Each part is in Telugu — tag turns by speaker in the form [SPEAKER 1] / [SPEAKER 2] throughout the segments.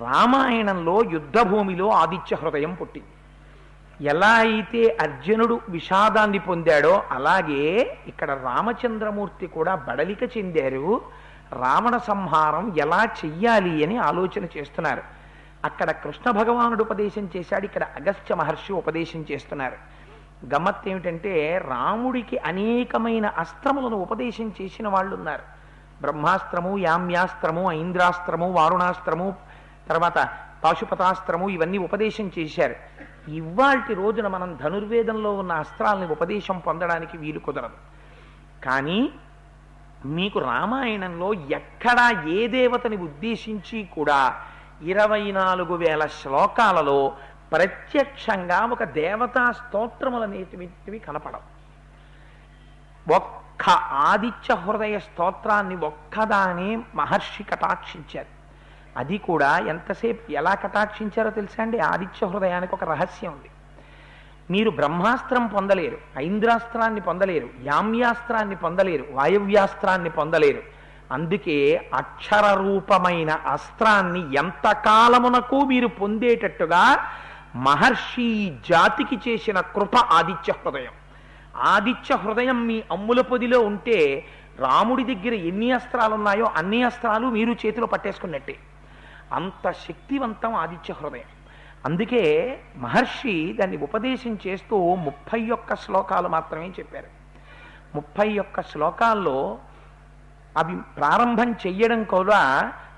[SPEAKER 1] రామాయణంలో యుద్ధభూమిలో ఆదిత్య హృదయం పుట్టింది. ఎలా అయితే అర్జునుడు విషాదాన్ని పొందాడో అలాగే ఇక్కడ రామచంద్రమూర్తి కూడా బడలిక చెందారు. రావణ సంహారం ఎలా చెయ్యాలి అని ఆలోచన చేస్తున్నారు. అక్కడ కృష్ణ భగవానుడు ఉపదేశం చేశాడు, ఇక్కడ అగస్త్య మహర్షి ఉపదేశం చేస్తున్నారు. గమ్మత్ ఏమిటంటే రాముడికి అనేకమైన అస్త్రములను ఉపదేశం చేసిన వాళ్ళు ఉన్నారు. బ్రహ్మాస్త్రము, యామ్యాస్త్రము, ఐంద్రాస్త్రము, వారుణాస్త్రము, తర్వాత పాశుపతాస్త్రము, ఇవన్నీ ఉపదేశం చేశారు. ఇవాల్టి రోజున మనం ధనుర్వేదంలో ఉన్న అస్త్రాలని ఉపదేశం పొందడానికి వీలు కుదరదు. కానీ మీకు రామాయణంలో ఎక్కడా ఏ దేవతని ఉద్దేశించి కూడా 24,000 శ్లోకాలలో ప్రత్యక్షంగా ఒక దేవతా స్తోత్రములనేటివి కనపడవు. ఒక్క ఆదిత్య హృదయ స్తోత్రాన్ని ఒక్కదానే మహర్షి కటాక్షించారు. అది కూడా ఎంతసేపు ఎలా కటాక్షించారో తెలుసా అండి? ఆదిత్య హృదయానికి ఒక రహస్యం ఉంది. మీరు బ్రహ్మాస్త్రం పొందలేరు, ఐంద్రాస్త్రాన్ని పొందలేరు, యామ్యాస్త్రాన్ని పొందలేరు, వాయవ్యాస్త్రాన్ని పొందలేరు. అందుకే అక్షర రూపమైన అస్త్రాన్ని ఎంతకాలమునకు మీరు పొందేటట్టుగా మహర్షి జాతికి చేసిన కృప ఆదిత్య హృదయం. ఆదిత్య హృదయం మీ అమ్ముల పొదిలో ఉంటే రాముడి దగ్గర ఎన్ని అస్త్రాలు ఉన్నాయో అన్ని అస్త్రాలు మీరు చేతిలో పట్టేసుకున్నట్టే. అంత శక్తివంతం ఆదిత్య హృదయం. అందుకే మహర్షి దాన్ని ఉపదేశం చేస్తూ 31 శ్లోకాలు మాత్రమే చెప్పారు. 31 శ్లోకాల్లో అవి ప్రారంభం చెయ్యడం కూడా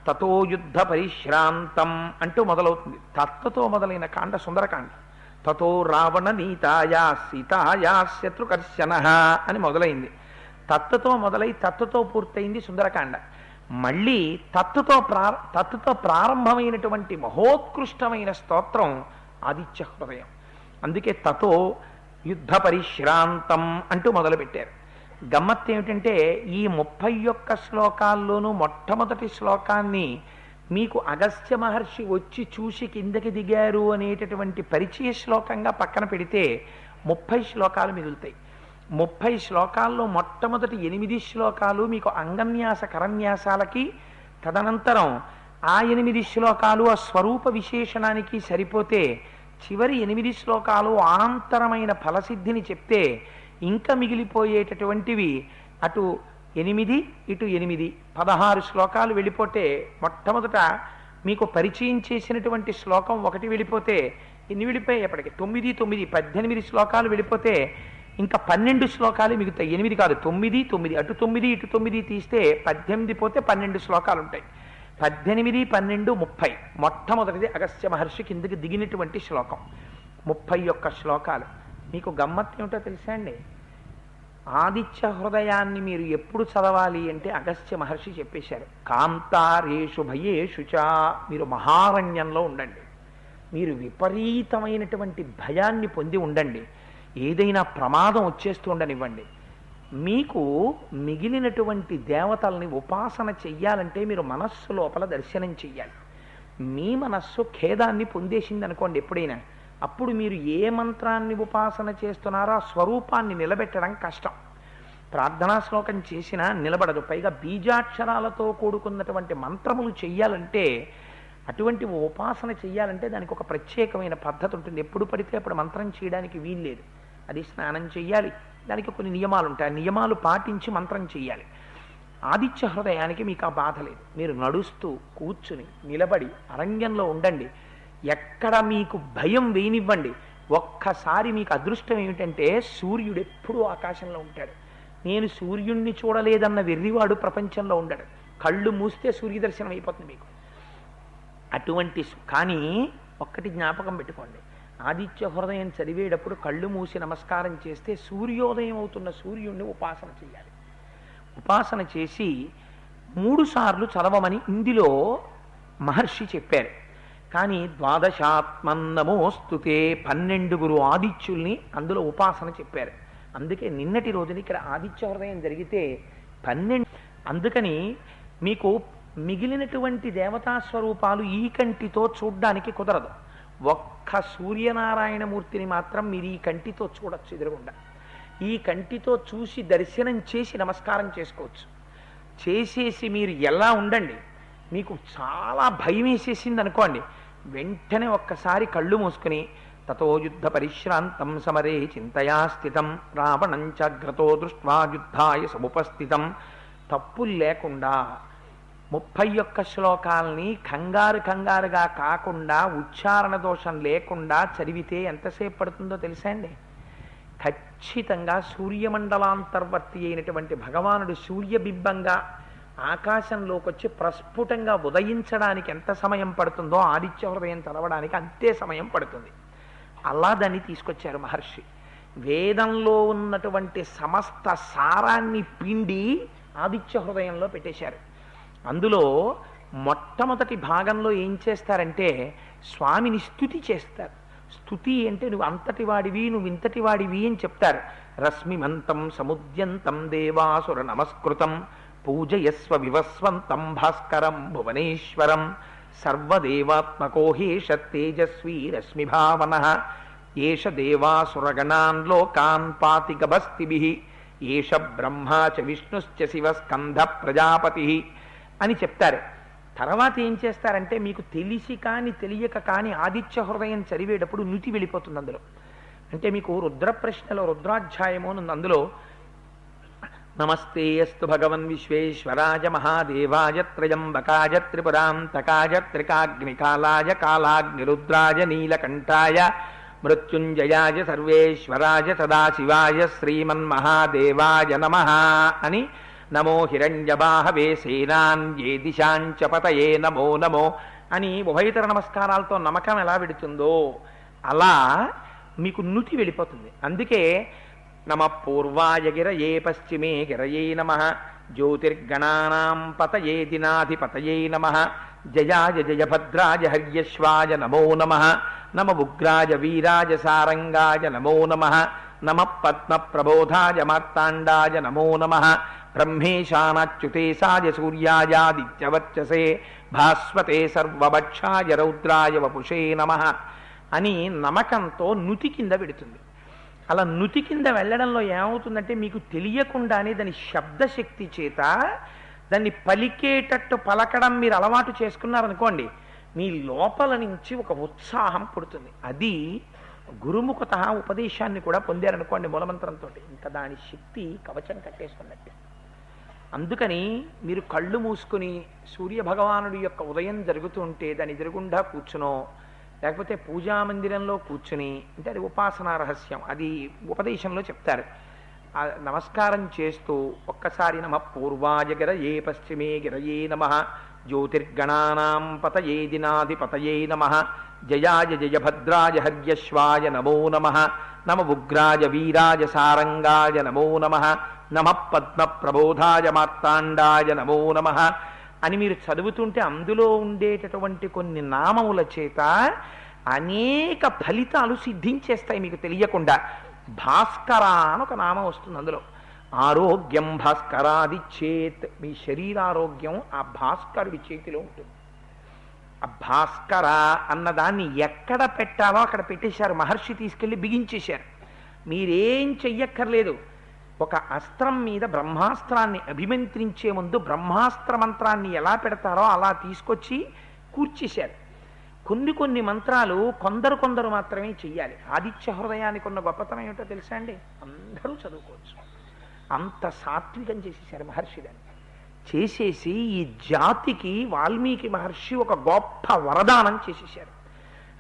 [SPEAKER 1] తతో యుద్ధ పరిశ్రాంతం అంటూ మొదలవుతుంది. తత్వతో మొదలైన కాండ సుందరకాండ. తతో రావణ నీతాయా సీతాయా శత్రుకర్షణ అని మొదలైంది. తత్వతో మొదలై తత్వతో పూర్తయింది సుందరకాండ. మళ్ళీ తత్తుతో ప్రారంభమైనటువంటి మహోత్కృష్టమైన స్తోత్రం ఆదిత్య హృదయం. అందుకే తతో యుద్ధ పరిశ్రాంతం అంటూ మొదలుపెట్టారు. గమ్మత్ ఏమిటంటే ఈ 31 శ్లోకాల్లోనూ మొట్టమొదటి శ్లోకాన్ని మీకు అగస్త్య మహర్షి వచ్చి చూసి కిందకి దిగారు అనేటటువంటి పరిచయ శ్లోకంగా పక్కన పెడితే 30 శ్లోకాలు మిగులుతాయి. 30 శ్లోకాల్లో మొట్టమొదటి 8 శ్లోకాలు మీకు అంగన్యాస కరన్యాసాలకి, తదనంతరం ఆ 8 శ్లోకాలు ఆ స్వరూప విశేషణానికి సరిపోతే చివరి 8 శ్లోకాలు అనంతరమైన ఫలసిద్ధిని చెప్తే ఇంకా మిగిలిపోయేటటువంటివి అటు 8 ఇటు 8 16 శ్లోకాలు వెళ్ళిపోతే మొట్టమొదట మీకు పరిచయం చేసినటువంటి శ్లోకం ఒకటి వెళ్ళిపోతే ఎన్ని వెళ్ళిపోయేపటికి 9 9 18 శ్లోకాలు వెళ్ళిపోతే ఇంకా 12 శ్లోకాలు మిగుతాయి. 8 కాదు 9 9 అటు 9 ఇటు 9 తీస్తే 18 పోతే 12 శ్లోకాలు ఉంటాయి. 18 12 30 మొట్టమొదటిది అగస్త్య మహర్షి కిందకి దిగినటువంటి శ్లోకం 31 శ్లోకాలు. మీకు గమ్మత్ ఏమిటో తెలుసా అండి? ఆదిత్య హృదయాన్ని మీరు ఎప్పుడు చదవాలి అంటే అగస్త్య మహర్షి చెప్పేశారు. కాంతారేషు భయేషు చ, మీరు మహారణ్యంలో ఉండండి, మీరు విపరీతమైనటువంటి భయాన్ని పొంది ఉండండి, ఏదైనా ప్రమాదం వచ్చేస్తూ ఉండనివ్వండి. మీకు మిగిలినటువంటి దేవతల్ని ఉపాసన చెయ్యాలంటే మీరు మనస్సు లోపల దర్శనం చెయ్యాలి. మీ మనస్సు ఖేదాన్ని పొందేసింది అనుకోండి ఎప్పుడైనా, అప్పుడు మీరు ఏ మంత్రాన్ని ఉపాసన చేస్తున్నారో ఆ స్వరూపాన్ని నిలబెట్టడం కష్టం. ప్రార్థనా శ్లోకం చేసినా నిలబడదు. పైగా బీజాక్షరాలతో కూడుకున్నటువంటి మంత్రములు చెయ్యాలంటే, అటువంటి ఉపాసన చెయ్యాలంటే దానికి ఒక ప్రత్యేకమైన పద్ధతి ఉంటుంది. ఎప్పుడు పడితే అప్పుడు మంత్రం చేయడానికి వీల్లేదు. అది స్నానం చెయ్యాలి, దానికి కొన్ని నియమాలు ఉంటాయి. ఆ నియమాలు పాటించి మంత్రం చెయ్యాలి. ఆదిత్య హృదయానికి మీకు ఆ బాధ లేదు. మీరు నడుస్తూ కూర్చుని నిలబడి అరణ్యంలో ఉండండి, ఎక్కడ మీకు భయం వేయనివ్వండి. ఒక్కసారి మీకు అదృష్టం ఏమిటంటే సూర్యుడు ఎప్పుడూ ఆకాశంలో ఉంటాడు. నేను సూర్యుడిని చూడలేదన్న వెర్రివాడు ప్రపంచంలో ఉండడు. కళ్ళు మూస్తే సూర్యదర్శనం అయిపోతుంది మీకు. అటువంటి కానీ ఒక్కటి జ్ఞాపకం పెట్టుకోండి, ఆదిత్య హృదయం చదివేటప్పుడు కళ్ళు మూసి నమస్కారం చేస్తే సూర్యోదయం అవుతున్న సూర్యుడిని ఉపాసన చేయాలి. ఉపాసన చేసి 3 సార్లు చదవమని ఇందులో మహర్షి చెప్పారు. కానీ ద్వాదశాత్మన్నమోస్తుతే 12 ఆదిత్యుల్ని అందులో ఉపాసన చెప్పారు. అందుకే నిన్నటి రోజున ఇక్కడ ఆదిత్య హృదయం జరిగితే 12. అందుకని మీకు మిగిలినటువంటి దేవతా స్వరూపాలు ఈ కంటితో చూడ్డానికి కుదరదు. ఒక్క సూర్యనారాయణమూర్తిని మాత్రం మీరు ఈ కంటితో చూడొచ్చు ఎదురుగుండా. ఈ కంటితో చూసి దర్శనం చేసి నమస్కారం చేసుకోవచ్చు. చేసేసి మీరు ఎలా ఉండండి, మీకు చాలా భయం వేసేసింది అనుకోండి, వెంటనే ఒక్కసారి కళ్ళు మూసుకుని తతో యుద్ధ పరిశ్రాంతం సమరే చింతయా స్థితం రావణం చాగ్రతో దృష్ట్వా యుద్ధాయ సముపస్థితం, తప్పులు లేకుండా 31 శ్లోకాల్ని కంగారుగా కాకుండా ఉచ్చారణ దోషం లేకుండా చదివితే ఎంతసేపు పడుతుందో తెలుసా అండి? ఖచ్చితంగా సూర్యమండలాంతర్వర్తి అయినటువంటి భగవానుడు సూర్యబింబంగా ఆకాశంలోకి వచ్చి ప్రస్ఫుటంగా ఉదయించడానికి ఎంత సమయం పడుతుందో ఆదిత్య హృదయం చదవడానికి అంతే సమయం పడుతుంది. అలా దాన్ని తీసుకొచ్చారు మహర్షి. వేదంలో ఉన్నటువంటి సమస్త సారాన్ని పిండి ఆదిత్య హృదయంలో పెట్టేశారు. అందులో మొట్టమొదటి భాగంలో ఏం చేస్తారంటే స్వామిని స్తుతి చేస్తారు. స్తుతి అంటే నువ్వు అంతటి వాడివి, నువ్వు ఇంతటి వాడివి అని చెప్తారు. రశ్మిమంతం సముద్యంతం దేవాసుర నమస్కృతం పూజయస్వ వివస్వంతం భాస్కరం భువనేశ్వరం సర్వదేవాత్మకోహేష తేజస్వీ రశ్మిభావన ఏష దేవాసురగణాన్ లోకాన్ పాతి గభస్తిభిః ఏష బ్రహ్మా చ విష్ణుశ్చ శివ స్కంధ ప్రజాపతి అని చెప్తారు. తర్వాత ఏం చేస్తారంటే మీకు తెలిసి కానీ తెలియక కానీ ఆదిత్య హృదయం చదివేటప్పుడు నుతి వెళ్ళిపోతుంది అందులో. అంటే మీకు రుద్ర ప్రశ్నలో రుద్రాధ్యాయము అని అందులో నమస్తే అస్తు భగవన్ విశ్వేశ్వరాయ మహాదేవాయ త్రయంబకాయ త్రిపురాంతకాయ త్రికాగ్నికాలాయ కాలాగ్నిరుద్రాయ నీలకంఠాయ మృత్యుంజయాయ సర్వేశ్వరాయ సదాశివాయ శ్రీమన్మహాదేవాయ నమః అని నమో హిరణ్యబాహవే సేనాన్యే దిశాంచ పతయే నమో నమో అని ఉభయతర నమస్కారాలతో నమకం ఎలా పెడుతుందో అలా మీకు నుతి వెళ్ళిపోతుంది. అందుకే నమ పూర్వాయ గిరయే పశ్చిమే గిరయే నమః జ్యోతిర్గణానాం పతయే దినాధిపతయే నమః జయాయ జయభద్రాయ హర్యశ్వాయ నమో నమః నమ ఉగ్రాయ వీరాయ సారంగాయ నమో నమః నమ పద్మప్రబోధాయ మార్తాండాయ నమో నమః బ్రహ్మేశానాచ్యుతేశాయ సూర్యాయాదిత్యవర్చసే భాస్వతే సర్వభక్షాయ రౌద్రాయ వపుషే నమః అని నమకంతో నుతి కింద పెడుతుంది. అలా నుతి కింద వెళ్ళడంలో ఏమవుతుందంటే మీకు తెలియకుండానే దాని శబ్దశక్తి చేత దాన్ని పలికేటట్టు పలకడం మీరు అలవాటు చేసుకున్నారనుకోండి, మీ లోపల నుంచి ఒక ఉత్సాహం పుడుతుంది. అది గురుముఖత ఉపదేశాన్ని కూడా పొందారనుకోండి మూలమంత్రంతో, ఇంకా దాని శక్తి కవచం కట్టేసుకున్నట్టే. అందుకని మీరు కళ్ళు మూసుకుని సూర్యభగవానుడి యొక్క ఉదయం జరుగుతూ ఉంటే దాని ఎదురుగుండా కూర్చునో లేకపోతే పూజామందిరంలో కూర్చుని, అంటే అది ఉపాసనా రహస్యం, అది ఉపదేశంలో చెప్తారు. నమస్కారం చేస్తూ ఒక్కసారి నమ పూర్వాయ గిరయే పశ్చిమే గిరయే నమః జ్యోతిర్గణానాం పతయే దినాధిపతయే నమః జయాయ జయభద్రాయ హర్యశ్వాయ నమో నమః నమ ఉగ్రాయ వీరాయ సారంగాయ నమో నమః నమ పద్మప్రబోధాయ మార్తాండాయ నమో నమః అని మీరు చదువుతుంటే అందులో ఉండేటటువంటి కొన్ని నామముల చేత అనేక ఫలితాలు సిద్ధించేస్తాయి మీకు తెలియకుండా. భాస్కర అని ఒక నామం వస్తుంది అందులో. ఆరోగ్యం భాస్కరాది చేత్, మీ శరీరారోగ్యం ఆ భాస్కరుడి చేతిలో ఉంటుంది. ఆ భాస్కర అన్నదాన్ని ఎక్కడ పెట్టాలో అక్కడ పెట్టేశారు. మహర్షి తీసుకెళ్ళి బిగించేశారు. మీరేం చెయ్యక్కర్లేదు. ఒక అస్త్రం మీద బ్రహ్మాస్త్రాన్ని అభిమంత్రించే ముందు బ్రహ్మాస్త్ర మంత్రాన్ని ఎలా పెడతారో అలా తీసుకొచ్చి కూర్చేశారు. కొన్ని మంత్రాలు కొందరు మాత్రమే చెయ్యాలి. ఆదిత్య హృదయానికి ఉన్న గొప్పతనం ఏమిటో తెలుసా అండి? అందరూ చదువుకోవచ్చు. అంత సాత్వికం చేసేసారు మహర్షి. దాన్ని చేసేసి ఈ జాతికి వాల్మీకి మహర్షి ఒక గొప్ప వరదానం చేసేశారు.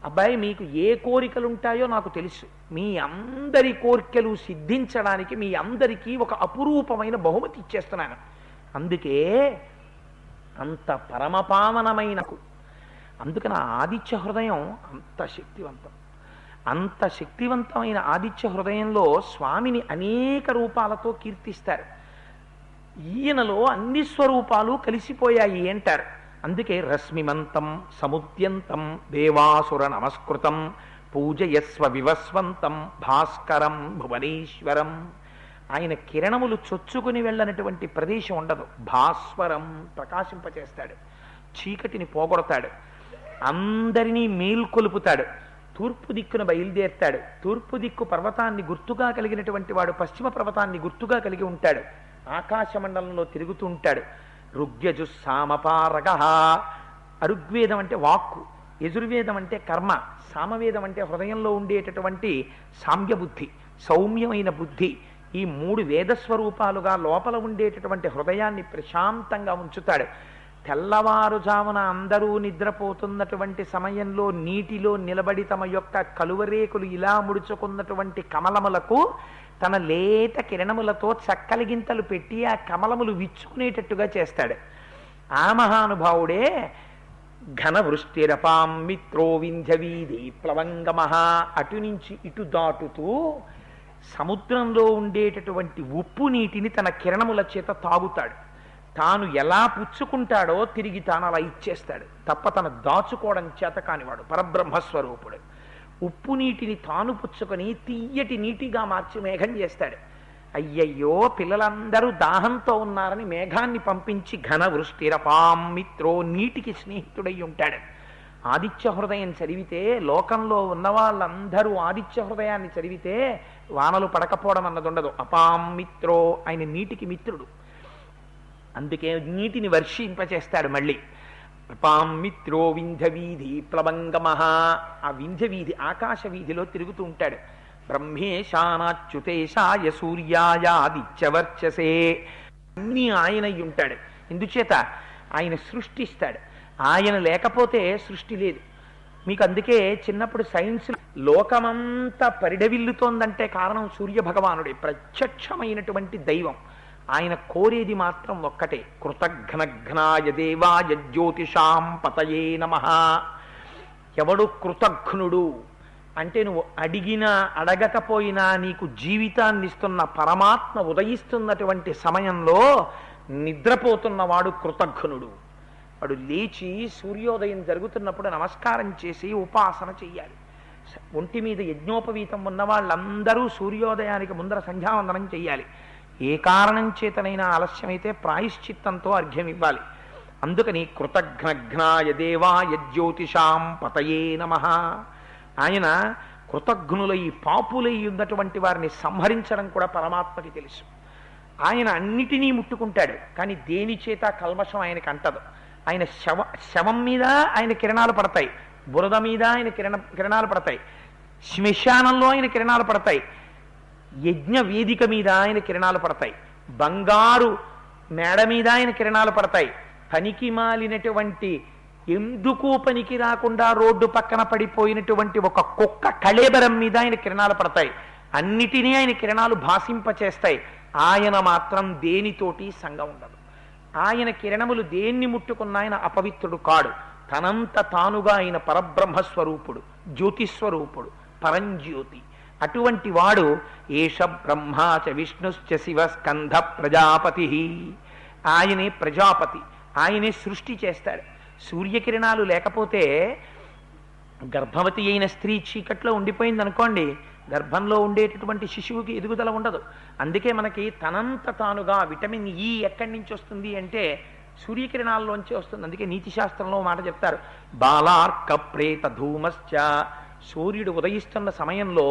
[SPEAKER 1] అబ్బాయి మీకు ఏ కోరికలు ఉంటాయో నాకు తెలుసు, మీ అందరి కోరికలు సిద్ధించడానికి మీ అందరికీ ఒక అపురూపమైన బహుమతి ఇచ్చేస్తున్నాను. అందుకే అంత పరమపావనమైన, అందుకని ఆదిత్య హృదయం అంత శక్తివంతమైన ఆదిత్య హృదయంలో స్వామిని అనేక రూపాలతో కీర్తిస్తారు. ఈయనలో అన్ని స్వరూపాలు కలిసిపోయాయి అంటారు. అందుకే రశ్మిమంతం సముద్యంతం దేవాసుర నమస్కృతం పూజయస్వ వివస్వంతం భాస్కరం భువనేశ్వరం. ఆయన కిరణములు చొచ్చుకుని వెళ్ళనటువంటి ప్రదేశం ఉండదు. భాస్వరం ప్రకాశింపచేస్తాడు, చీకటిని పోగొడతాడు, అందరినీ మేల్కొలుపుతాడు. తూర్పు దిక్కున బయలుదేరుతాడు. తూర్పు దిక్కు పర్వతాన్ని గుర్తుగా కలిగినటువంటి వాడు పశ్చిమ పర్వతాన్ని గుర్తుగా కలిగి ఉంటాడు. ఆకాశమండలంలో తిరుగుతూ ఉంటాడు. ఋగ్యజుస్సామపారగ. అరుగ్వేదం అంటే వాక్కు, యజుర్వేదం అంటే కర్మ, సామవేదం అంటే హృదయంలో ఉండేటటువంటి సామ్యబుద్ధి, సౌమ్యమైన బుద్ధి. ఈ 3 వేదస్వరూపాలుగా లోపల ఉండేటటువంటి హృదయాన్ని ప్రశాంతంగా ఉంచుతాడు. తెల్లవారుజామున అందరూ నిద్రపోతున్నటువంటి సమయంలో నీటిలో నిలబడి తమ యొక్క కలువరేకులు ఇలా ముడుచుకున్నటువంటి కమలములకు తన లేత కిరణములతో చక్కలిగింతలు పెట్టి ఆ కమలములు విచ్చుకునేటట్టుగా చేస్తాడు. ఆ మహానుభావుడే ఘన వృష్టిరపాం మిత్రో వింధ్యవీధి ప్లవంగమహ. అటు నుంచి ఇటు దాటుతూ సముద్రంలో ఉండేటటువంటి ఉప్పు నీటిని తన కిరణముల చేత తాగుతాడు. తాను ఎలా పుచ్చుకుంటాడో తిరిగి తాను అలా ఇచ్చేస్తాడు తప్ప తను దాచుకోవడం చేత కానివాడు పరబ్రహ్మస్వరూపుడు. ఉప్పు నీటిని తాను పుచ్చుకొని తీయటి నీటిగా మార్చి మేఘం చేస్తాడు. అయ్యయ్యో, పిల్లలందరూ దాహంతో ఉన్నారని మేఘాన్ని పంపించి ఘన వృష్టిరపాం మిత్రో, నీటికి స్నేహితుడై ఉంటాడు. ఆదిత్య హృదయం చదివితే, లోకంలో ఉన్న వాళ్ళందరూ ఆదిత్య హృదయాన్ని చదివితే వానలు పడకపోవడం అన్నది ఉండదు. అపాం మిత్రో, ఆయన నీటికి మిత్రుడు. అందుకే నీటిని వర్షింపచేస్తాడు. మళ్ళీ అపాం మిత్రో వింధ్యవీధి ప్లవంగమహ. ఆ వింధ్యవీధి ఆకాశ వీధిలో తిరుగుతూ ఉంటాడు. బ్రహ్మేశానాచ్యుతేశాయ సూర్యాయాదిత్యవర్చసే, అన్నీ ఆయన అయి ఉంటాడు. ఎందుచేత ఆయన సృష్టిస్తాడు. ఆయన లేకపోతే సృష్టి లేదు. మీకు అందుకే చిన్నప్పుడు సైన్స్ లోకమంతా పరిడవిల్లుతోందంటే కారణం సూర్య భగవానుడే, ప్రత్యక్షమైనటువంటి దైవం. ఆయన కోరేది మాత్రం ఒక్కటే, కృతఘ్నఘ్నాయ దేవాయ జ్యోతిషాం పతయే నమః. ఎవడు కృతఘ్నుడు అంటే, నువ్వు అడిగినా అడగకపోయినా నీకు జీవితాన్ని ఇస్తున్న పరమాత్మ ఉదయిస్తున్నటువంటి సమయంలో నిద్రపోతున్నవాడు కృతఘ్నుడు. వాడు లేచి సూర్యోదయం జరుగుతున్నప్పుడు నమస్కారం చేసి ఉపాసన చెయ్యాలి. ఒంటి మీద యజ్ఞోపవీతం ఉన్న వాళ్ళందరూ సూర్యోదయానికి ముందర సంధ్యావందనం చెయ్యాలి. ఏ కారణం చేతనైనా ఆలస్యమైతే ప్రాయశ్చిత్తంతో అర్ఘ్యం ఇవ్వాలి. అందుకని కృతఘ్నఘ్నాయ దేవాయ జ్యోతిషాం పతయే నమః. ఆయన కృతఘ్నులై పాపులై ఉన్నటువంటి వారిని సంహరించడం కూడా పరమాత్మకి తెలుసు. ఆయన అన్నిటినీ ముట్టుకుంటాడు, కానీ దేని చేత కల్మషం ఆయనకి అంటదు. ఆయన శవం మీద ఆయన కిరణాలు పడతాయి, బురద మీద ఆయన కిరణాలు పడతాయి, శ్మశానంలో ఆయన కిరణాలు పడతాయి, యజ్ఞ వేదిక మీద ఆయన కిరణాలు పడతాయి, బంగారు మేడ మీద ఆయన కిరణాలు పడతాయి, పనికి మాలినటువంటి ఎందుకు పనికి రాకుండా రోడ్డు పక్కన పడిపోయినటువంటి ఒక కుక్క కళేబరం మీద ఆయన కిరణాలు పడతాయి. అన్నిటినీ ఆయన కిరణాలు భాసింపచేస్తాయి. ఆయన మాత్రం దేనితోటి సంగం ఉండదు. ఆయన కిరణములు దేన్ని ముట్టుకున్న ఆయన అపవిత్రుడు కాడు. తనంత తానుగా ఆయన పరబ్రహ్మస్వరూపుడు, జ్యోతిస్వరూపుడు, పరంజ్యోతి. అటువంటి వాడు ఏష బ్రహ్మాచ విష్ణుశ్చ శివ స్కంధ ప్రజాపతి. ఆయనే ప్రజాపతి, ఆయనే సృష్టి చేస్తాడు. సూర్యకిరణాలు లేకపోతే గర్భవతి అయిన స్త్రీ చీకట్లో ఉండిపోయింది అనుకోండి, గర్భంలో ఉండేటటువంటి శిశువుకి ఎదుగుదల ఉండదు. అందుకే మనకి తనంత తానుగా విటమిన్ ఈ ఎక్కడి నుంచి వస్తుంది అంటే సూర్యకిరణాల్లోంచి వస్తుంది. అందుకే నీతి శాస్త్రంలో మాట చెప్తారు, బాలార్క ప్రేత ధూమశ్చ. సూర్యుడు ఉదయిస్తున్న సమయంలో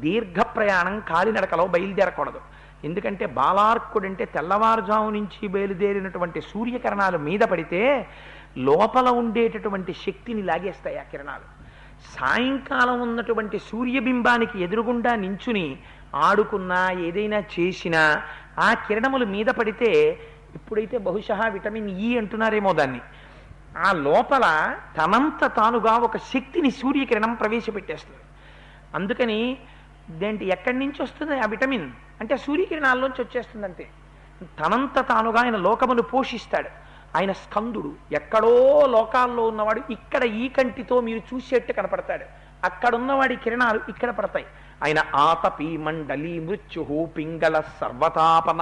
[SPEAKER 1] దీర్ఘ ప్రయాణం కాలినడకలో బయలుదేరకూడదు. ఎందుకంటే బాలార్కుడు అంటే తెల్లవారుజాము నుంచి బయలుదేరినటువంటి సూర్యకిరణాలు మీద పడితే లోపల ఉండేటటువంటి శక్తిని లాగేస్తాయి ఆ కిరణాలు. సాయంకాలం ఉన్నటువంటి సూర్యబింబానికి ఎదురుగుండా నించుని ఆడుకున్నా ఏదైనా చేసినా ఆ కిరణములు మీద పడితే, ఇప్పుడైతే బహుశా విటమిన్ ఈ అంటున్నారేమో దాన్ని, ఆ లోపల తనంత తానుగా ఒక శక్తిని సూర్యకిరణం ప్రవేశపెట్టేస్తుంది. అందుకని దేంటి ఎక్కడి నుంచి వస్తుంది ఆ విటమిన్ అంటే సూర్యకిరణాల్లోంచి వచ్చేస్తుంది. అంతే. తనంత తానుగా ఆయన లోకమును పోషిస్తాడు. ఆయన స్కందుడు. ఎక్కడో లోకాల్లో ఉన్నవాడు ఇక్కడ ఈ కంటితో మీరు చూసేట్టు కనపడతాడు, అక్కడున్నవాడి కిరణాలు ఇక్కడ పడతాయి. ఆయన ఆతపి మండలి మృత్యు పింగళ సర్వతాపన.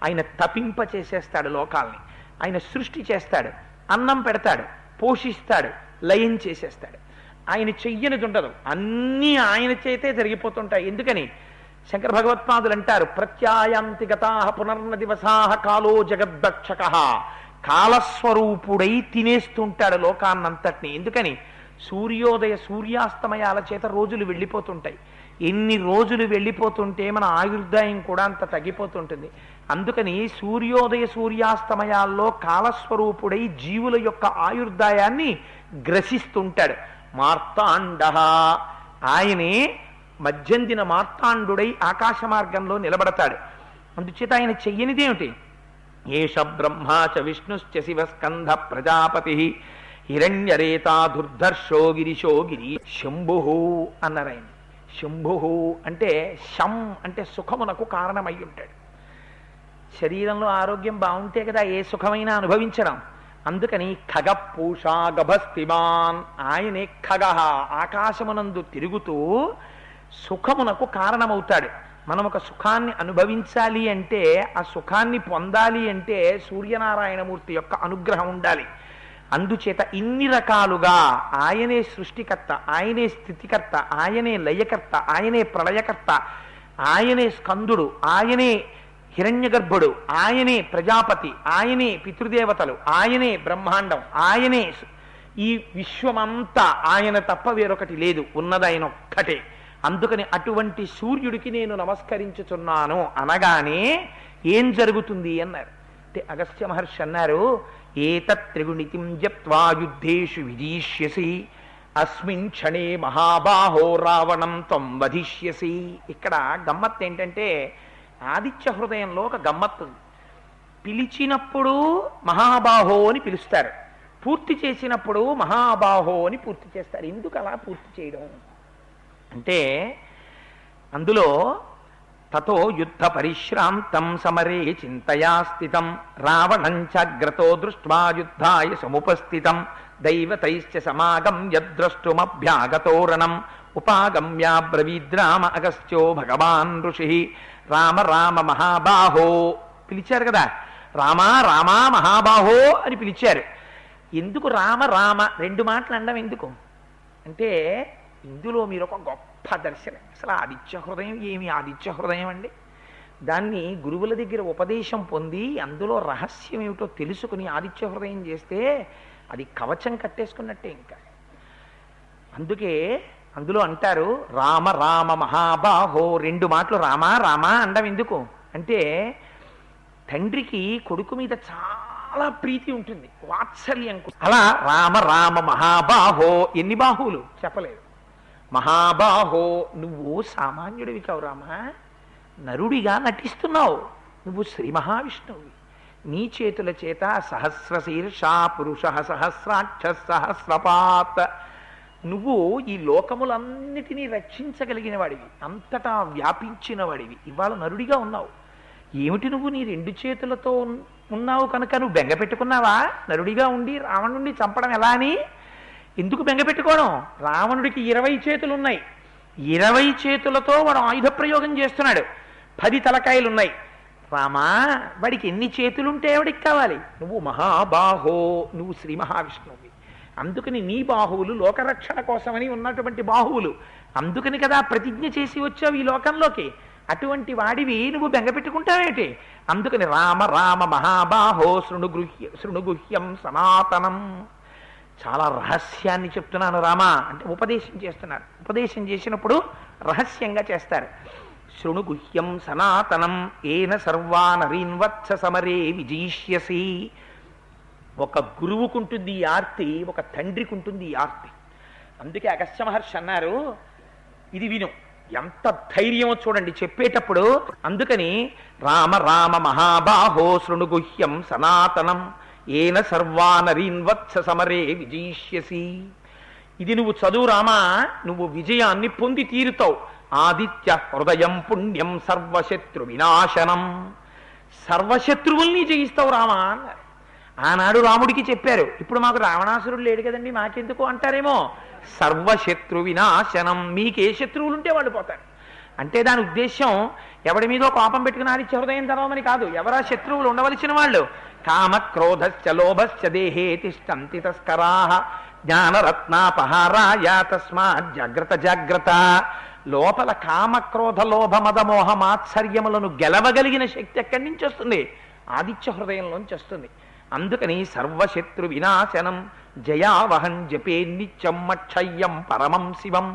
[SPEAKER 1] ఆయన తపింప చేసేస్తాడు లోకాల్ని. ఆయన సృష్టి చేస్తాడు, అన్నం పెడతాడు, పోషిస్తాడు, లయం చేసేస్తాడు. ఆయన చెయ్యనిది ఉండదు, అన్నీ ఆయన చేతే జరిగిపోతుంటాయి. ఎందుకని శంకర భగవత్పాదులు అంటారు, ప్రత్యాయాంతి గతా పునర్న దివసాహ కాలో జగద్దక్షక. కాలస్వరూపుడై తినేస్తుంటాడు లోకాన్నంతటినీ. ఎందుకని సూర్యోదయ సూర్యాస్తమయాల చేత రోజులు వెళ్ళిపోతుంటాయి. ఎన్ని రోజులు వెళ్ళిపోతుంటే మన ఆయుర్దాయం కూడా అంత తగ్గిపోతుంటుంది. అందుకని సూర్యోదయ సూర్యాస్తమయాల్లో కాలస్వరూపుడై జీవుల యొక్క ఆయుర్దాయాన్ని గ్రసిస్తుంటాడు. మార్తాండ, ఆయనే మధ్యందిన మార్తాండుడై ఆకాశ మార్గంలో నిలబడతాడు. అందుచేత ఆయన చెయ్యనిదేమిటి? ఏష బ్రహ్మా చ విష్ణుశ్చ శివస్కంధ ప్రజాపతి హిరణ్యరేతా దుర్ధర్షో గిరిశో గిరి శంభు అన్నారు ఆయన. శంభు అంటే శం అంటే సుఖమునకు కారణమై ఉంటాడు. శరీరంలో ఆరోగ్యం బాగుంటే కదా ఏ సుఖమైనా అనుభవించడం. అందుకని ఖగపూషా గభస్తిమాన్, ఆయనే ఖగ, ఆకాశమునందు తిరుగుతూ సుఖమునకు కారణమవుతాడు. మనం ఒక సుఖాన్ని అనుభవించాలి అంటే, ఆ సుఖాన్ని పొందాలి అంటే సూర్యనారాయణమూర్తి యొక్క అనుగ్రహం ఉండాలి. అందుచేత ఇన్ని రకాలుగా ఆయనే సృష్టికర్త, ఆయనే స్థితికర్త, ఆయనే లయకర్త, ఆయనే ప్రళయకర్త, ఆయనే స్కందుడు, ఆయనే హిరణ్యగర్భుడు, ఆయనే ప్రజాపతి, ఆయనే పితృదేవతలు, ఆయనే బ్రహ్మాండం, ఆయనే ఈ విశ్వమంతా ఆయన తప్ప వేరొకటి లేదు, ఉన్నదైన ఒక్కటే. అందుకని అటువంటి సూర్యుడికి నేను నమస్కరించుచున్నాను అనగానే ఏం జరుగుతుంది అన్నారు. అంటే అగస్త్య మహర్షి అన్నారు, ఏతత్ త్రిగుణితిం జప్త్వా యుద్ధేషు విజీష్యసి అస్మిన్ క్షణే మహాబాహో రావణం త్వం వధిష్యసి. ఇక్కడ గమ్మత్ ఏంటంటే, ఆదిత్య హృదయంలో ఒక గమ్మత్తు ఉంది. పిలిచినప్పుడు మహాబాహో అని పిలుస్తారు, పూర్తి చేసినప్పుడు మహాబాహో అని పూర్తి చేస్తారు. ఎందుకు అలా పూర్తి చేయడం అంటే, అందులో తతో యుద్ధ పరిశ్రాంతం సమరే చింతయా స్థితం రావణం చాగ్రతో దృష్ట్వా యుద్ధాయ సముపస్థితం దైవతైశ్చ సమాగం యద్ద్రష్టుమభ్యాగతోరణం ఉపాగమ్య బ్రవీద్రామ అగస్త్యో భగవాన్ ఋషి రామ రామ మహాబాహో. పిలిచారు కదా, రామా రామా మహాబాహో అని పిలిచారు. ఎందుకు రామ రామ రెండు మాటలు అనడం ఎందుకు అంటే, ఇందులో మీరు ఒక గొప్ప దర్శనం. అసలు ఆదిత్య హృదయం ఏమి ఆదిత్య హృదయం అండి? దాన్ని గురువుల దగ్గర ఉపదేశం పొంది అందులో రహస్యం ఏమిటో తెలుసుకుని ఆదిత్య హృదయం చేస్తే అది కవచం కట్టేసుకున్నట్టే. ఇంకా అందుకే అందులో అంటారు రామ రామ మహాబాహో. రెండు మాటలు రామ రామ అండం ఎందుకు అంటే, తండ్రికి కొడుకు మీద చాలా ప్రీతి ఉంటుంది, వాత్సల్యం. అలా రామ రామ మహాబాహో. ఎన్ని బాహువులు చెప్పలేదు. మహాబాహో, నువ్వు సామాన్యుడివి కావు రామా, నరుడిగా నటిస్తున్నావు. నువ్వు శ్రీ మహావిష్ణువు. నీ చేతుల చేత సహస్రశీర్ష పురుష సహస్రాక్ష సహస్రపాత్, నువ్వు ఈ లోకములన్నిటినీ రక్షించగలిగిన వాడివి, అంతటా వ్యాపించిన వాడివి. ఇవాళ నరుడిగా ఉన్నావు. ఏమిటి నువ్వు నీ రెండు చేతులతో ఉన్నావు కనుక నువ్వు బెంగ పెట్టుకున్నావా? నరుడిగా ఉండి రావణుడిని చంపడం ఎలా అని ఎందుకు బెంగ పెట్టుకోవడం? రావణుడికి 20 చేతులు ఉన్నాయి, 20 చేతులతో వాడు ఆయుధ ప్రయోగం చేస్తున్నాడు. 10 తలకాయలు ఉన్నాయి. రామా, వాడికి ఎన్ని చేతులుంటే వాడికి కావాలి? నువ్వు మహాబాహో, నువ్వు శ్రీ మహావిష్ణువు. అందుకని నీ బాహువులు లోకరక్షణ కోసమని ఉన్నటువంటి బాహువులు. అందుకని కదా ప్రతిజ్ఞ చేసి వచ్చావు ఈ లోకంలోకి. అటువంటి వాడివి నువ్వు బెంగ పెట్టుకుంటావేంటి? అందుకని రామ రామ మహాబాహో శృణుగుహ్యం సనాతనం. చాలా రహస్యాన్ని చెప్తున్నాను రామా అంటే ఉపదేశం చేస్తున్నారు. ఉపదేశం చేసినప్పుడు రహస్యంగా చేస్తారు. శృణుగుహ్యం సనాతనం ఏన సర్వానరీన్వత్స సమరే విజయిష్యసి. ఒక గురువుకుంటుంది ఈ ఆర్తి, ఒక తండ్రికి ఉంటుంది ఈ ఆర్తి. అందుకే అగస్త్య మహర్షి అన్నారు, ఇది విను, ఎంత ధైర్యమో చూడండి చెప్పేటప్పుడు. అందుకని రామ రామ మహాబాహో శృణుగుహ్యం సనాతనం ఏన సర్వానరీన్వత్స సమరే విజయిష్యసి. ఇది నువ్వు చదువు రామా, నువ్వు విజయాన్ని పొంది తీరుతావు. ఆదిత్య హృదయం పుణ్యం సర్వశత్రు వినాశనం. సర్వశత్రువుల్ని జయిస్తావు రామా అన్నారు. ఆనాడు రాముడికి చెప్పారు, ఇప్పుడు మాకు రావణాసురుడు లేడు కదండి మాకెందుకు అంటారేమో. సర్వశత్రు వినాశనం, మీకే శత్రువులు ఉంటే వాళ్ళు పోతారు అంటే దాని ఉద్దేశం ఎవడి మీదో కోపం పెట్టుకుని ఆదిత్య హృదయం తెరవమని కాదు. ఎవరా శత్రువులు ఉండవలసిన వాళ్ళు? కామ క్రోధశ్చ లోభశ్చ దేహే తిష్టంతి తస్కరాః జ్ఞానరత్నాపహారాయ తస్మాత్ జాగ్రత్త జాగ్రత్త. లోపల కామ క్రోధ లోభ మద మోహ మాత్సర్యములను గెలవగలిగిన శక్తి ఎక్కడి నుంచి వస్తుంది? ఆదిత్య హృదయంలోంచి వస్తుంది. అందుకని సర్వశత్రు వినాశనం జయావహం జపే నిత్యం మక్షయ్యం పరమం శివం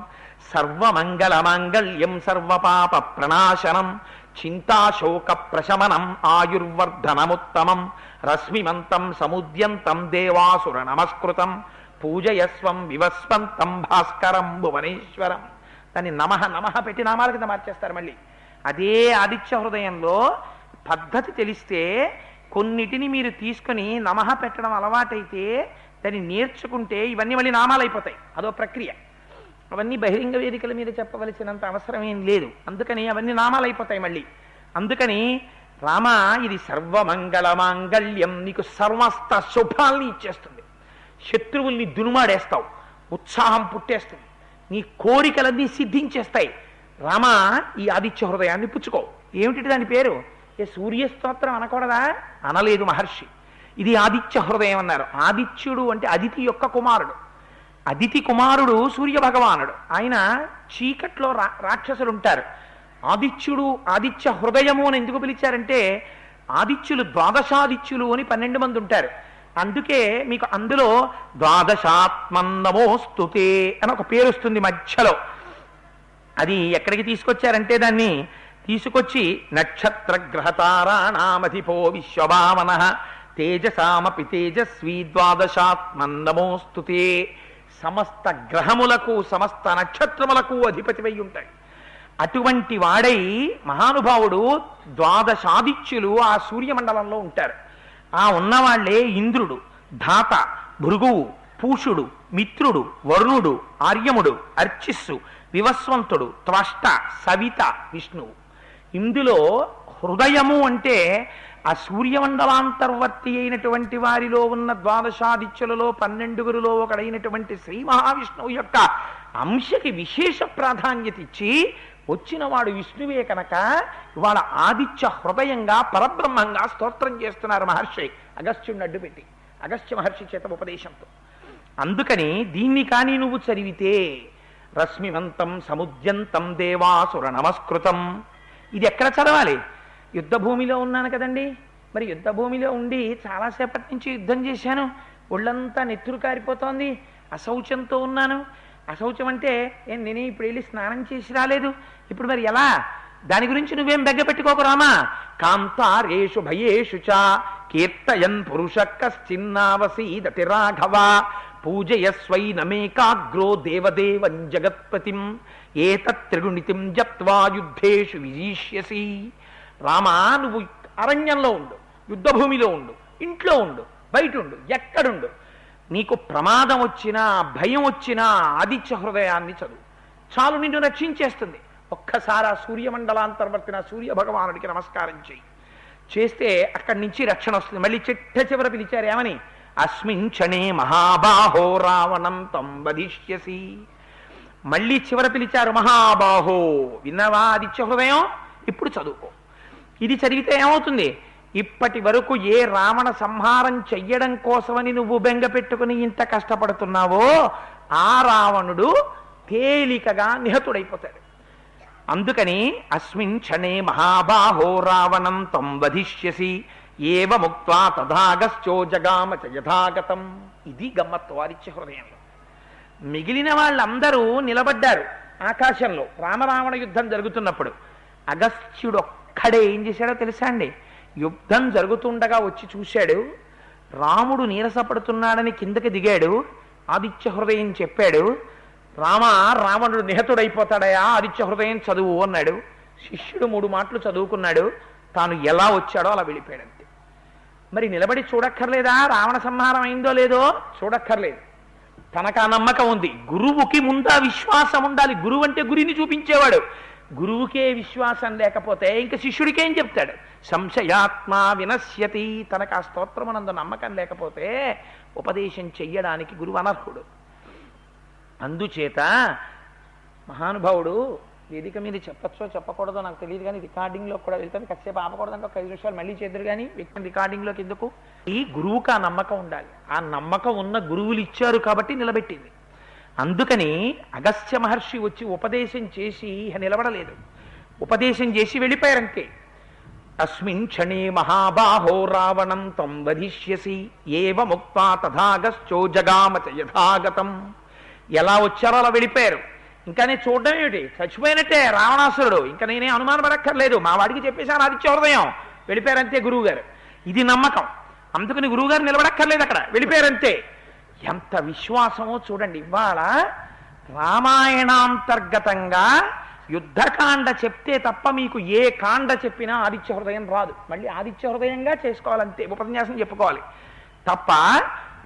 [SPEAKER 1] సర్వమంగళ మాంగళ్యం సర్వపాప ప్రణాశనం చింతాశోక ప్రశమనం ఆయుర్వర్ధనముత్తమం రశ్మిమంతం సముద్యంతం దేవాసుర నమస్కృతం పూజయస్వం వివస్వంతం భాస్కరం భువనేశ్వరం. దాన్ని నమః నమః పెట్టి నామాల కింద మార్చేస్తారు మళ్ళీ. అదే ఆదిత్య హృదయంలో పద్ధతి తెలిస్తే కొన్నిటిని మీరు తీసుకుని నమః పెట్టడం అలవాటైతే దాన్ని నేర్చుకుంటే ఇవన్నీ మళ్ళీ నామాలు అయిపోతాయి. అదో ప్రక్రియ. అవన్నీ బహిరంగ వేదికల మీద చెప్పవలసినంత అవసరం ఏం లేదు. అందుకని అవన్నీ నామాలు అయిపోతాయి మళ్ళీ. అందుకని రామ ఇది సర్వమంగళ మాంగళ్యం, నీకు సమస్త శుభాల్ని ఇచ్చేస్తుంది. శత్రువుల్ని దునుమాడేస్తావు, ఉత్సాహం పుట్టేస్తుంది, నీ కోరికలన్నీ సిద్ధించేస్తాయి. రామ ఈ ఆదిత్య హృదయాన్ని పుచ్చుకో. ఏమిటి దాని పేరు? సూర్యస్తోత్రం అనకూడదా? అనలేదు మహర్షి. ఇది ఆదిత్య హృదయం అన్నారు. ఆదిత్యుడు అంటే అదితి యొక్క కుమారుడు. అదితి కుమారుడు సూర్య భగవానుడు. ఆయన చీకట్లో రాక్షసులు ఉంటారు. ఆదిత్యుడు ఆదిత్య హృదయము అని ఎందుకు పిలిచారంటే ఆదిత్యులు ద్వాదశాదిత్యులు అని 12 మంది ఉంటారు. అందుకే మీకు అందులో ద్వాదశాత్మన్నమోస్తుతే అని ఒక పేరు వస్తుంది మధ్యలో. అది ఎక్కడికి తీసుకొచ్చారంటే దాన్ని తీసుకొచ్చి నక్షత్ర గ్రహతారాణామధిపో విశ్వభావన తేజసామపి తేజస్వీ ద్వాదశాత్మన్నమోస్తుతే. సమస్త గ్రహములకు సమస్త నక్షత్రములకు అధిపతివై ఉంటాయి. అటువంటి వాడై మహానుభావుడు ద్వాదశాదిత్యులు ఆ సూర్యమండలంలో ఉంటారు. ఆ ఉన్నవాళ్లే ఇంద్రుడు, ధాత, భృగువు, పూషుడు, మిత్రుడు, వరుణుడు, ఆర్యముడు, అర్చిస్సు, వివస్వంతుడు, త్వష్ట, సవిత, విష్ణువు. ఇందులో హృదయము అంటే ఆ సూర్యమండలాంతర్వర్తి అయినటువంటి వారిలో ఉన్న ద్వాదశాదిత్యులలో 12గురులో ఒకడైనటువంటి శ్రీ మహావిష్ణువు యొక్క అంశకి విశేష ప్రాధాన్యత ఇచ్చి వచ్చిన వాడు విష్ణువే కనుక ఇవాళ ఆదిత్య హృదయంగా పరబ్రహ్మంగా స్తోత్రం చేస్తున్నారు మహర్షి అగస్త్యుడిని అడ్డుపెట్టి, అగస్త్య మహర్షి చేత ఉపదేశంతో. అందుకని దీన్ని కానీ నువ్వు చదివితే రశ్మివంతం సముద్యంతం దేవాసుర నమస్కృతం. ఇది ఎక్కడ చదవాలి? యుద్ధ భూమిలో ఉన్నాను కదండి. మరి యుద్ధ భూమిలో ఉండి చాలాసేపటి నుంచి యుద్ధం చేశాను, ఒళ్ళంతా నెత్తురు కారిపోతోంది, అశౌచంతో ఉన్నాను. అశౌచం అంటే నేనే ఇప్పుడు వెళ్ళి స్నానం చేసి రాలేదు, ఇప్పుడు మరి ఎలా? దాని గురించి నువ్వేం బెగ్గ పెట్టుకోకు రామా. కాంతారేషు భయేషు చ కీర్తయన్ పురుష కశ్చిన్నావసీదతి రాఘవ పూజయస్వైనమేకాగ్రో దేవదేవం జగత్పతిం ఏతత్ త్రిగుణితిం జప్త్వా యుద్ధేషు విజీష్యసి. రామా నువ్వు అరణ్యంలో ఉండు, యుద్ధభూమిలో ఉండు, ఇంట్లో ఉండు, బయట ఉండు, ఎక్కడుండు, నీకు ప్రమాదం వచ్చినా భయం వచ్చినా ఆదిత్య హృదయాన్ని చదువు, చాలు నిన్ను రక్షించేస్తుంది. ఒక్కసారి ఆ సూర్యమండలాంతర్వర్తిన సూర్య భగవానుడికి నమస్కారం చేస్తే అక్కడి నుంచి రక్షణ వస్తుంది. మళ్ళీ చిట్ట చివర పిలిచారు ఏమని? అస్మిన్ క్షణే మహాబాహో రావణం తం వధిష్యసి. మళ్ళీ చివర పిలిచారు మహాబాహో. విన్నవా ఆదిత్య హృదయం? ఇప్పుడు చదువుకో. ఇది చదివితే ఏమవుతుంది? ఇప్పటి వరకు ఏ రావణ సంహారం చెయ్యడం కోసమని నువ్వు బెంగ పెట్టుకుని ఇంత కష్టపడుతున్నావో ఆ రావణుడు తేలికగా నిహతుడైపోతాడు. అందుకని అస్మిన్ క్షణే మహాబాహో రావణం తం వధిష్యసి ఏవ ముక్త్వా తథాగశ్చో జగామ చ యథాగతం. ఇది గమ్మత్తు ఆదిత్య హృదయంలో. మిగిలిన వాళ్ళందరూ నిలబడ్డారు ఆకాశంలో రామరావణ యుద్ధం జరుగుతున్నప్పుడు. అగస్త్యుడు ఒక్కడే ఏం చేశాడో తెలుసా అండి? యుద్ధం జరుగుతుండగా వచ్చి చూశాడు, రాముడు నీరసపడుతున్నాడని కిందకి దిగాడు. ఆదిత్య హృదయం చెప్పాడు, రావణుడు నిహతుడైపోతాడయా, ఆదిత్య హృదయం చదువు అన్నాడు. శిష్యుడు 3 మాటలు చదువుకున్నాడు, తాను ఎలా వచ్చాడో అలా వెళ్ళిపోయాడు అంతే. మరి నిలబడి చూడక్కర్లేదా రావణ సంహారం అయిందో లేదో? చూడక్కర్లేదు, తనకు ఆ నమ్మకం ఉంది. గురువుకి ముందా విశ్వాసం ఉండాలి. గురువు అంటే గురిని చూపించేవాడు. గురువుకే విశ్వాసం లేకపోతే ఇంకా శిష్యుడికేం చెప్తాడు? సంశయాత్మ వినశ్యతి. తనకు ఆ స్తోత్రమునందు నమ్మకం లేకపోతే ఉపదేశం చెయ్యడానికి గురువు అనర్హుడు. అందుచేత మహానుభావుడు వేదిక మీద చెప్పచ్చో చెప్పకూడదో నాకు తెలియదు, కానీ రికార్డింగ్లో కూడా వెళ్తాను. కాసేపు ఆపకూడదంటే ఒక 5 నిమిషాలు మళ్ళీ చేద్దరు, కానీ వ్యక్తి రికార్డింగ్లోకి ఎందుకు? ఈ గురువుకి ఆ నమ్మకం ఉండాలి. ఆ నమ్మకం ఉన్న గురువులు ఇచ్చారు కాబట్టి నిలబెట్టింది. అందుకని అగస్త్య మహర్షి వచ్చి ఉపదేశం చేసి నిలబడలేదు, ఉపదేశం చేసి వెళ్ళిపోయారంతే. అస్మిన్ క్షణే మహాబాహో రావణం తం వధిష్యసి ఏవ ముక్త్వా తథాగశ్చో జగామ చ యథాగతం. ఎలా వచ్చారో అలా వెళ్ళిపోయారు. ఇంకా నేను చూడడం ఏమిటి, చచ్చిపోయినట్టే రావణాసురుడు, ఇంకా నేనే అనుమానపడక్కర్లేదు, మా వాడికి చెప్పేశాను ఆదిత్య హృదయం, వెళ్ళిపోయారంతే గురువు గారు. ఇది నమ్మకం. అందుకని గురువుగారు నిలబడక్కర్లేదు, అక్కడ వెళ్ళిపోయారంతే. ఎంత విశ్వాసమో చూడండి. ఇవాళ రామాయణాంతర్గతంగా యుద్ధకాండ చెప్తే తప్ప మీకు ఏ కాండ చెప్పినా ఆదిత్య హృదయం రాదు. మళ్ళీ ఆదిత్య హృదయంగా చేసుకోవాలంతే, ఉపన్యాసం చెప్పుకోవాలి తప్ప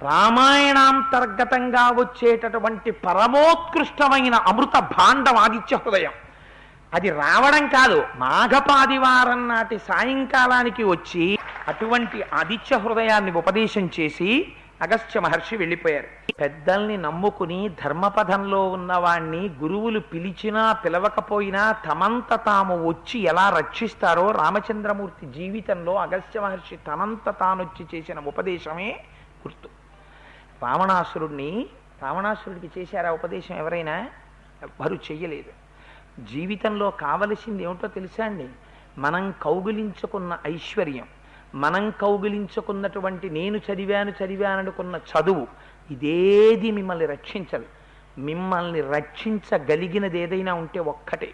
[SPEAKER 1] రామాయణాంతర్గతంగా వచ్చేటటువంటి పరమోత్కృష్టమైన అమృత భాండం ఆదిత్య హృదయం. అది రావడం కాదు, మాఘపాదివారం నాటి సాయంకాలానికి వచ్చి అటువంటి ఆదిత్య హృదయాన్ని ఉపదేశం చేసి అగస్త్య మహర్షి వెళ్ళిపోయారు. పెద్దల్ని నమ్ముకుని ధర్మపథంలో ఉన్నవాణ్ణి గురువులు పిలిచినా పిలవకపోయినా తమంత తాము వచ్చి ఎలా రక్షిస్తారో రామచంద్రమూర్తి జీవితంలో అగస్త్య మహర్షి తనంత తానొచ్చి చేసిన ఉపదేశమే గుర్తు. రావణాసురుడికి చేశారా ఉపదేశం ఎవరైనా? ఎవ్వరూ చెయ్యలేదు. జీవితంలో కావలసింది ఏమిటో తెలుసా అండి? మనం కౌగిలించుకున్న ఐశ్వర్యం, మనం కౌగిలించుకున్నటువంటి నేను చదివాననుకున్న చదువు, ఇదేది మిమ్మల్ని రక్షించదు. మిమ్మల్ని రక్షించగలిగినది ఏదైనా ఉంటే ఒక్కటే,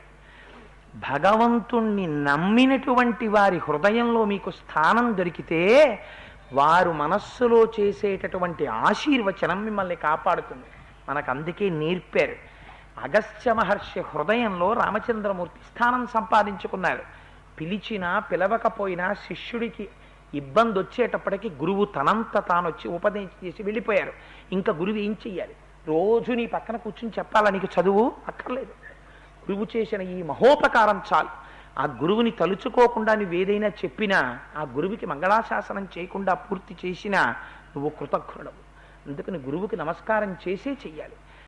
[SPEAKER 1] భగవంతుణ్ణి నమ్మినటువంటి వారి హృదయంలో మీకు స్థానం దొరికితే వారు మనస్సులో చేసేటటువంటి ఆశీర్వచనం మిమ్మల్ని కాపాడుతుంది. మనకు అందుకే నేర్పారు. అగస్త్య మహర్షి హృదయంలో రామచంద్రమూర్తి స్థానం సంపాదించుకున్నారు. పిలిచినా పిలవకపోయినా శిష్యుడికి ఇబ్బంది వచ్చేటప్పటికి గురువు తనంత తానొచ్చి ఉపదేశం చేసి వెళ్ళిపోయారు. ఇంకా గురువు ఏం చెయ్యాలి? రోజు నీ పక్కన కూర్చుని చెప్పాలా నీకు చదువు? అక్కర్లేదు. గురువు చేసిన ఈ మహోపకారం చాలు. ఆ గురువుని తలుచుకోకుండా నువ్వు ఏదైనా చెప్పినా, ఆ గురువుకి మంగళాశాసనం చేయకుండా పూర్తి చేసినా నువ్వు కృతజ్ఞుడవు. అందుకని గురువుకి నమస్కారం చేసే చెయ్యాలి.